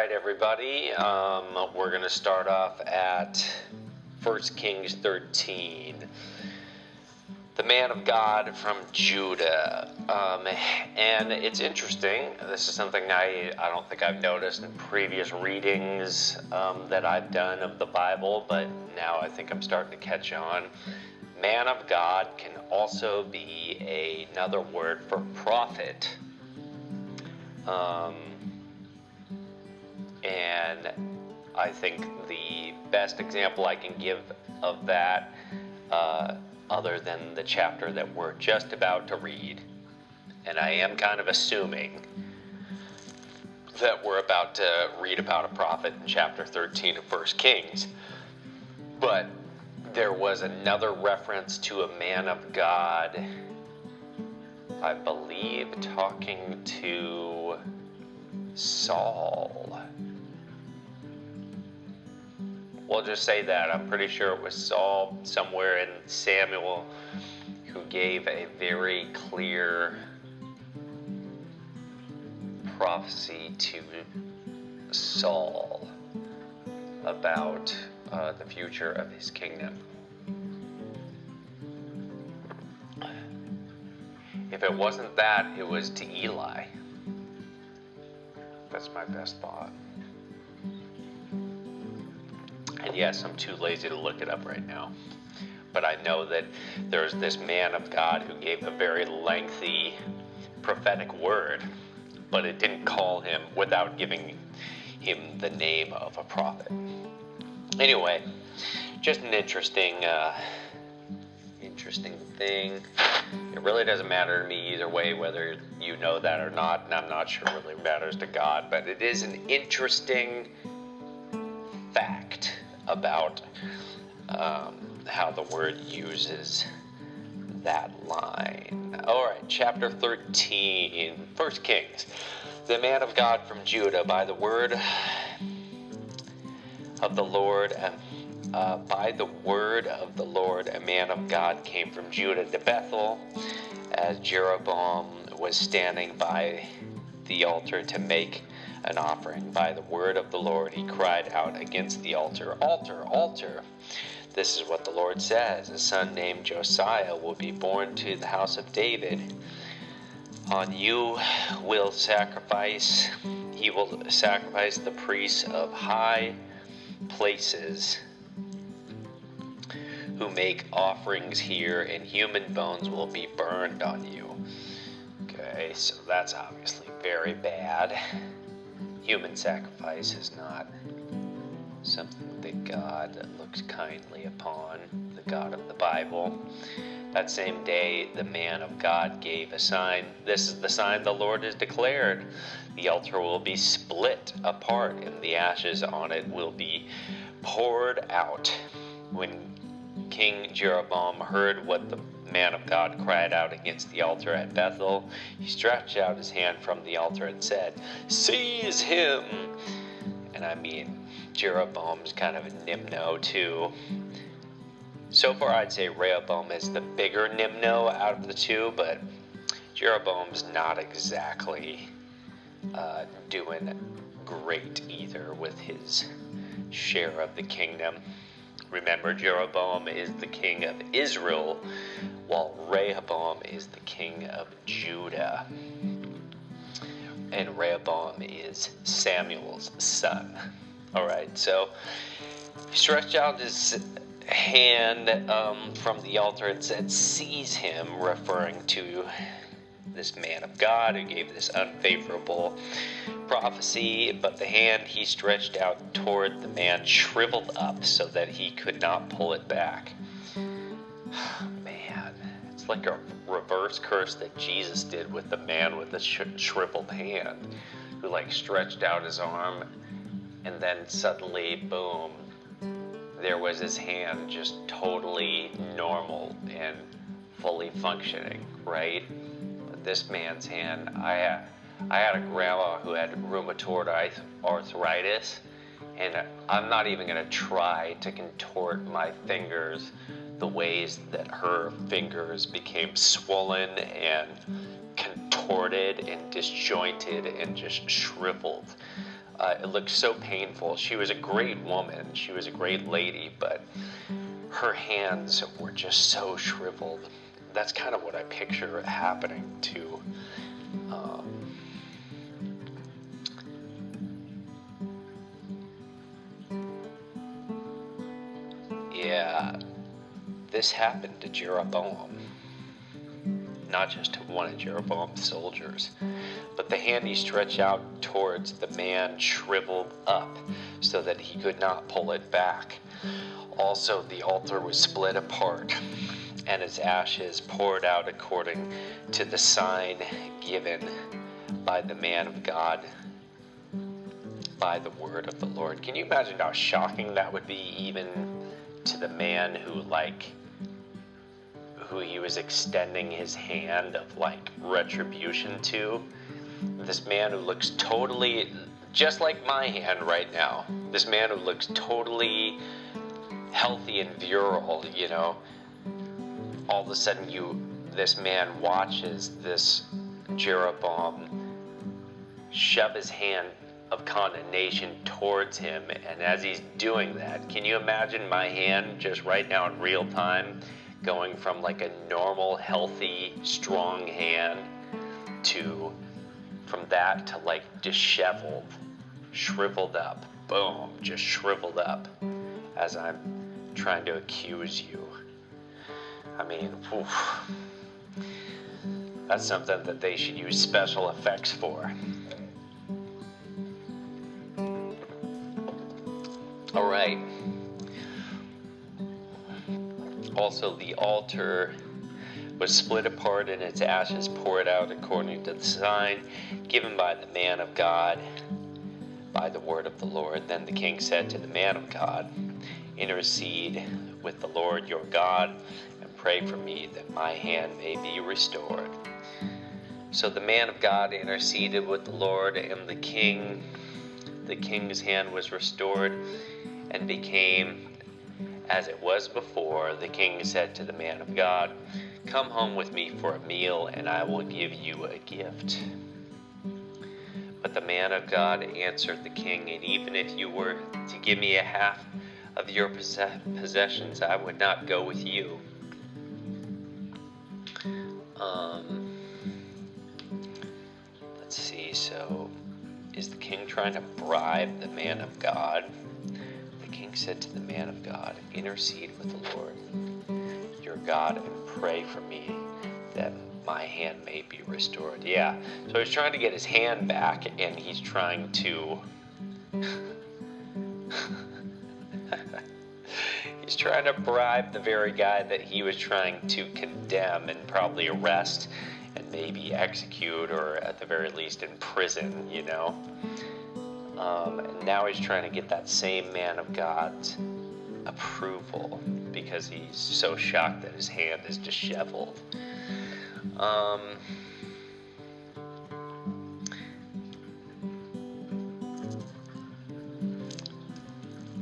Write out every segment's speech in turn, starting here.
right, everybody. We're going to start off at 1 Kings 13. The man of God from Judah. And it's interesting. This is something I don't think I've noticed in previous readings that I've done of the Bible, but now I think I'm starting to catch on. Man of God can also be another word for prophet. And I think the best example I can give of that, other than the chapter that we're just about to read, and I am kind of assuming that we're about to read about a prophet in chapter 13 of 1 Kings, but there was another reference to a man of God, I believe, talking to Saul. We'll just say that. I'm pretty sure it was Saul somewhere in Samuel who gave a very clear prophecy to Saul about the future of his kingdom. If it wasn't that, it was to Eli. That's my best thought. And yes, I'm too lazy to look it up right now. But I know that there's this man of God who gave a very lengthy prophetic word, but it didn't call him without giving him the name of a prophet. Anyway, just an interesting thing. It really doesn't matter to me either way whether you know that or not, and I'm not sure it really matters to God, but it is an interesting fact about how the word uses that line. All right, chapter 13, 1 Kings. The man of God from Judah, by the word of the Lord, a man of God came from Judah to Bethel, as Jeroboam was standing by the altar to make an offering. By the word of the Lord, he cried out against the altar, "Altar, altar! This is what the Lord says: a son named Josiah will be born to the house of David. On you will sacrifice, he will sacrifice the priests of high places who make offerings here, and human bones will be burned on you." Okay, so that's obviously very bad. Human sacrifice is not something that God looks kindly upon, the God of the Bible. That same day, the man of God gave a sign. "This is the sign the Lord has declared. The altar will be split apart, and the ashes on it will be poured out." When King Jeroboam heard what the man of God cried out against the altar at Bethel, he stretched out his hand from the altar and said, "Seize him!" And I mean, Jeroboam's kind of a nimno too. So far I'd say Rehoboam is the bigger nimno out of the two, but Jeroboam's not exactly doing great either with his share of the kingdom. Remember, Jeroboam is the king of Israel, while Rehoboam is the king of Judah. And Rehoboam is Samuel's son. All right, so he stretched out his hand from the altar and said, "Seize him," referring to this man of God who gave this unfavorable prophecy. But the hand he stretched out toward the man shriveled up so that he could not pull it back. Man, it's like a reverse curse that Jesus did with the man with the shriveled hand, who stretched out his arm, and then suddenly, boom, there was his hand just totally normal and fully functioning, right? This man's hand, I had a grandma who had rheumatoid arthritis, and I'm not even going to try to contort my fingers the ways that her fingers became swollen and contorted and disjointed and just shriveled. It looked so painful. She was a great woman. She was a great lady, but her hands were just so shriveled. That's kind of what I picture happening to yeah, this happened to Jeroboam. Not just to one of Jeroboam's soldiers, but the hand he stretched out towards the man shriveled up so that he could not pull it back. Also, the altar was split apart, and its ashes poured out according to the sign given by the man of God, by the word of the Lord. Can you imagine how shocking that would be, even to the man who he was extending his hand of retribution to? This man who looks totally just like my hand right now. This man who looks totally healthy and virile, all of a sudden this man watches this Jeroboam shove his hand of condemnation towards him, and as he's doing that, can you imagine my hand just right now in real time going from a normal, healthy, strong hand from that to disheveled, shriveled up, boom, just shriveled up as I'm trying to accuse you. I mean, that's something that they should use special effects for. All right. Also, the altar was split apart and its ashes poured out according to the sign given by the man of God, by the word of the Lord. Then the king said to the man of God, intercede with the Lord your God and pray for me that my hand may be restored. So the man of God interceded with the Lord, and the king's hand was restored and became as it was before. The king said to the man of God, come home with me for a meal, and I will give you a gift. But the man of God answered the king, and even if you were to give me a half of your possessions, I would not go with you. Let's see, so is the king trying to bribe the man of God? The king said to the man of God, intercede with the Lord your God and pray for me that my hand may be restored. Yeah, so he's trying to get his hand back, and he's trying to he's trying to bribe the very guy that he was trying to condemn and probably arrest and maybe execute, or at the very least imprison, and now he's trying to get that same man of God's approval because he's so shocked that his hand is disheveled.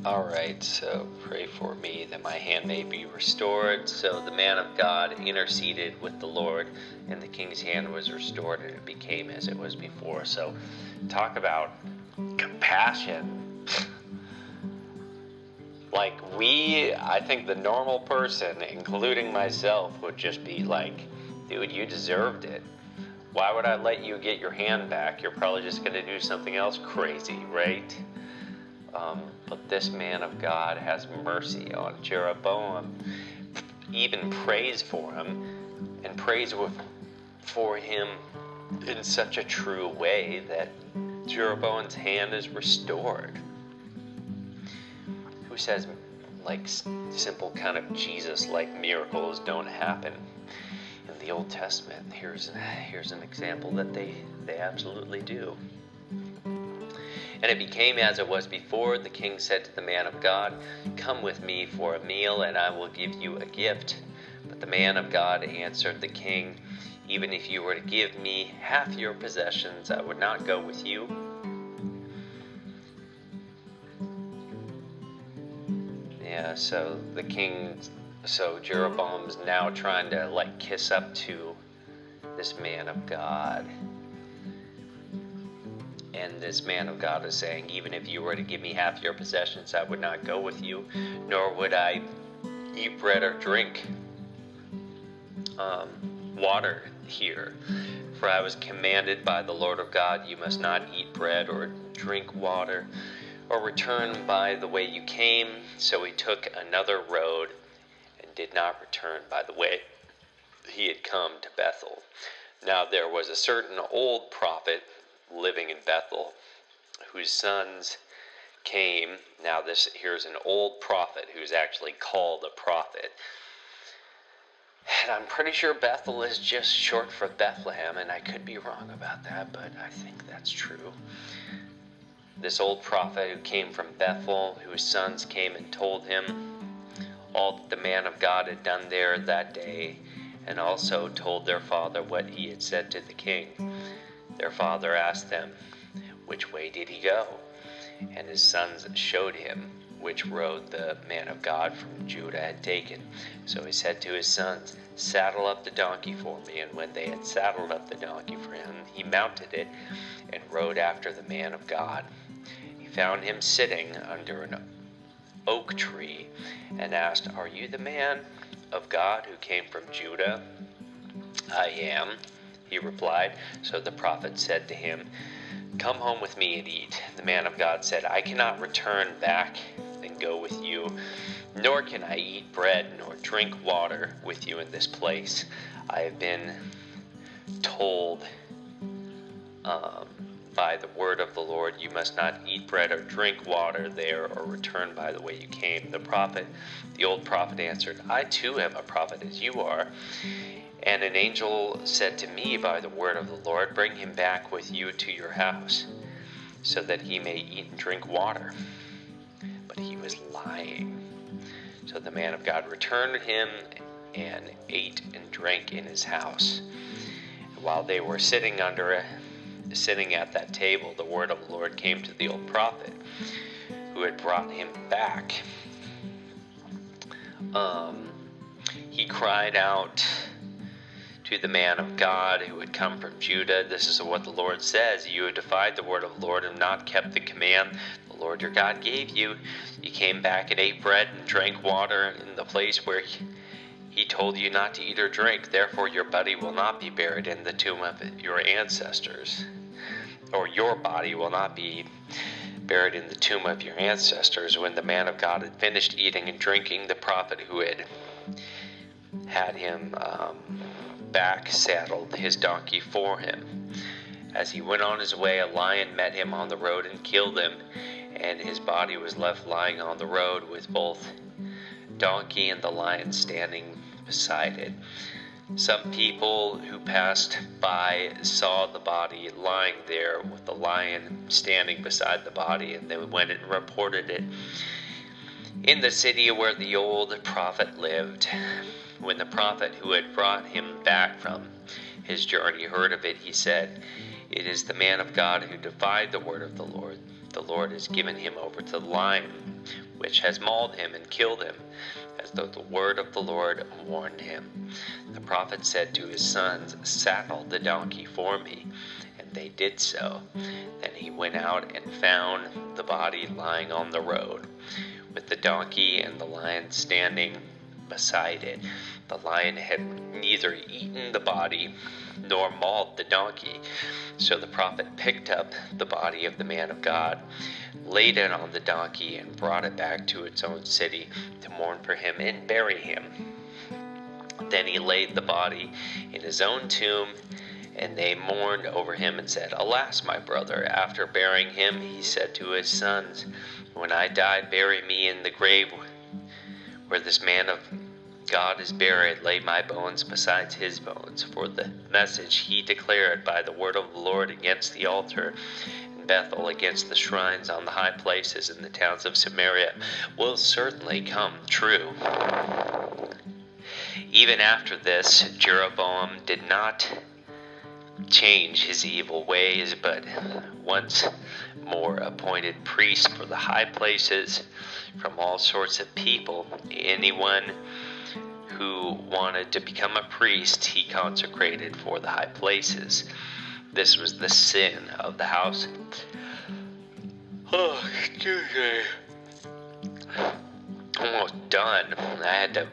Alright, so pray for me that my hand may be restored. So the man of God interceded with the Lord, and the king's hand was restored, and it became as it was before. So talk about compassion. I think the normal person, including myself, would just be like, dude, you deserved it. Why would I let you get your hand back? You're probably just going to do something else crazy, right? But this man of God has mercy on Jeroboam, even prays for him, and prays for him in such a true way that Jeroboam's hand is restored. Who says simple kind of Jesus-like miracles don't happen in the Old Testament? Here's an example that they absolutely do. And it became as it was before. The king said to the man of God, come with me for a meal, and I will give you a gift. But the man of God answered the king, even if you were to give me half your possessions, I would not go with you. Yeah, so Jeroboam's now trying to kiss up to this man of God. And this man of God is saying, even if you were to give me half your possessions, I would not go with you, nor would I eat bread or drink water here. For I was commanded by the Lord of God, you must not eat bread or drink water, or return by the way you came. So he took another road and did not return by the way he had come to Bethel. Now there was a certain old prophet living in Bethel, whose sons came. Now here's an old prophet who's actually called a prophet. And I'm pretty sure Bethel is just short for Bethlehem, and I could be wrong about that, but I think that's true. This old prophet who came from Bethel, whose sons came and told him all that the man of God had done there that day, and also told their father what he had said to the king. Their father asked them, which way did he go? And his sons showed him which road the man of God from Judah had taken. So he said to his sons, saddle up the donkey for me. And when they had saddled up the donkey for him, he mounted it and rode after the man of God. He found him sitting under an oak tree and asked, are you the man of God who came from Judah? I am, he replied. So the prophet said to him, come home with me and eat. The man of God said, I cannot return back and go with you, nor can I eat bread nor drink water with you in this place. I have been told by the word of the Lord, you must not eat bread or drink water there, or return by the way you came. The old prophet answered, I too am a prophet as you are. And an angel said to me by the word of the Lord, bring him back with you to your house, so that he may eat and drink water. But he was lying. So the man of God returned him and ate and drank in his house. And while they were sitting at that table, the word of the Lord came to the old prophet, who had brought him back. He cried out to the man of God who had come from Judah, this is what the Lord says, you have defied the word of the Lord and not kept the command the Lord your God gave you. You came back and ate bread and drank water in the place where he told you not to eat or drink. Therefore your body will not be buried in the tomb of your ancestors, or your body will not be buried in the tomb of your ancestors. When the man of God had finished eating and drinking, the prophet who had him back saddled his donkey for him. As he went on his way, a lion met him on the road and killed him, and his body was left lying on the road with both donkey and the lion standing beside it. Some people who passed by saw the body lying there with the lion standing beside the body, and they went and reported it in the city where the old prophet lived. When the prophet who had brought him back from his journey heard of it, he said, it is the man of God who defied the word of the Lord. The Lord has given him over to the lion, which has mauled him and killed him, as though the word of the Lord warned him. The prophet said to his sons, saddle the donkey for me. And they did so. Then he went out and found the body lying on the road, with the donkey and the lion standing beside it. The lion had neither eaten the body nor mauled the donkey. So the prophet picked up the body of the man of God, laid it on the donkey, and brought it back to its own city to mourn for him and bury him. Then he laid the body in his own tomb, and they mourned over him and said, alas, my brother. After burying him, he said to his sons, when I die, bury me in the grave where this man of God is buried. Lay my bones beside his bones. For the message he declared by the word of the Lord against the altar in Bethel, against the shrines on the high places in the towns of Samaria, will certainly come true. Even after this, Jeroboam did not change his evil ways, but once more appointed priests for the high places from all sorts of people. Anyone who wanted to become a priest, he consecrated for the high places. This was the sin of the house Oh, excuse me. Almost done. I had to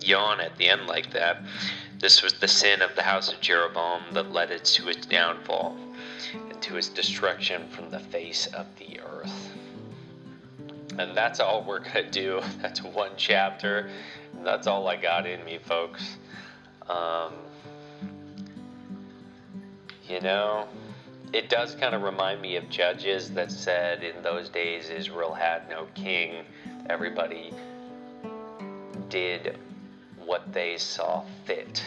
yawn at the end like that. This was the sin of the house of Jeroboam that led it to its downfall and to its destruction from the face of the earth. And that's all we're going to do. That's one chapter. And that's all I got in me, folks. You know, it does kind of remind me of Judges that said in those days Israel had no king. Everybody did what they saw fit.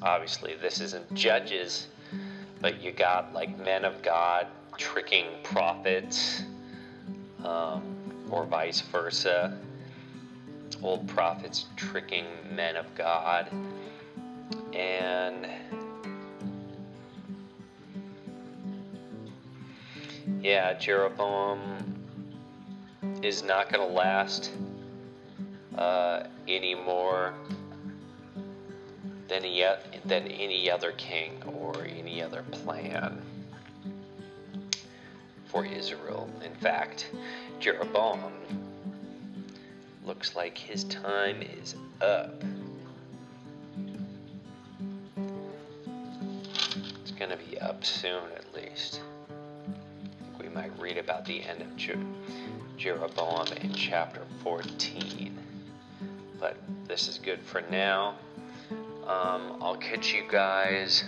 Obviously, this isn't Judges, but you got like men of God tricking prophets, or vice versa. Old prophets tricking men of God. And yeah, Jeroboam is not going to last any more than any other king or any other plan for Israel. In fact, Jeroboam looks like his time is up. It's going to be up soon, at least. I think we might read about the end of Jeroboam in chapter 14. But this is good for now. I'll catch you guys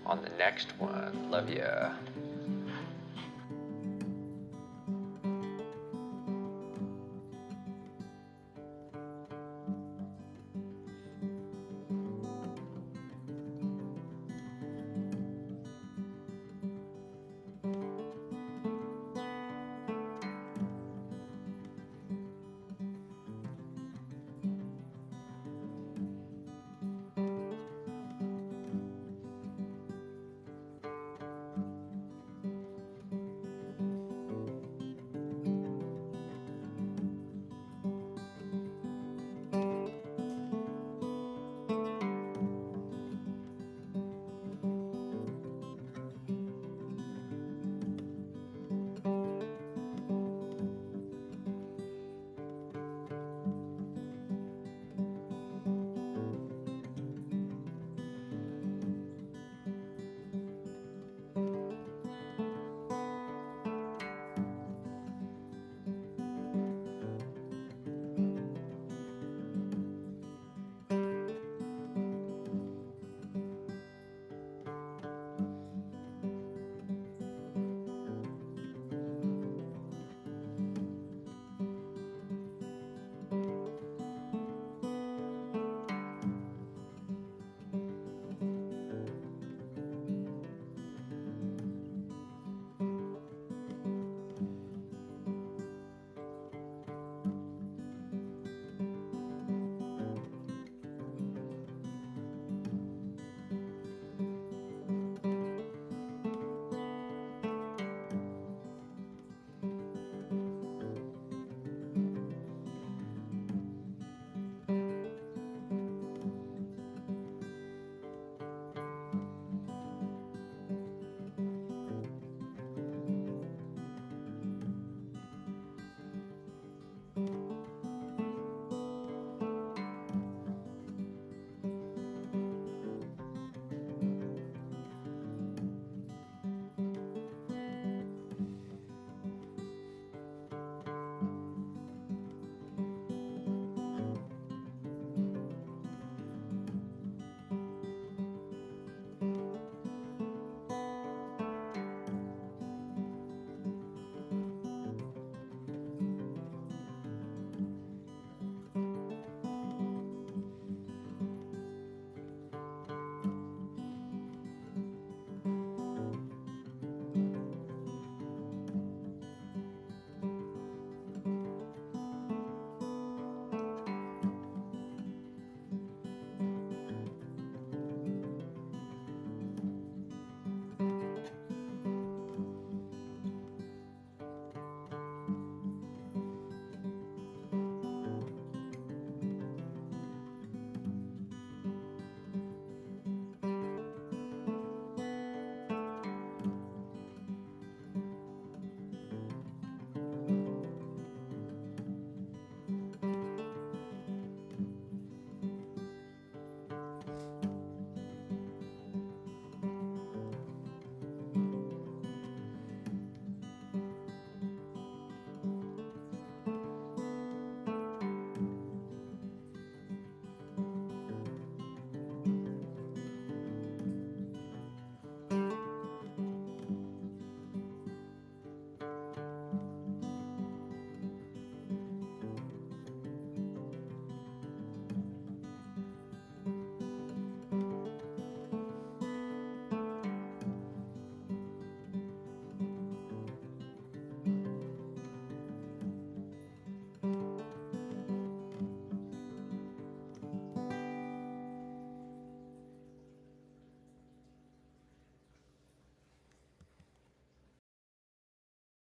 on the next one. Love ya.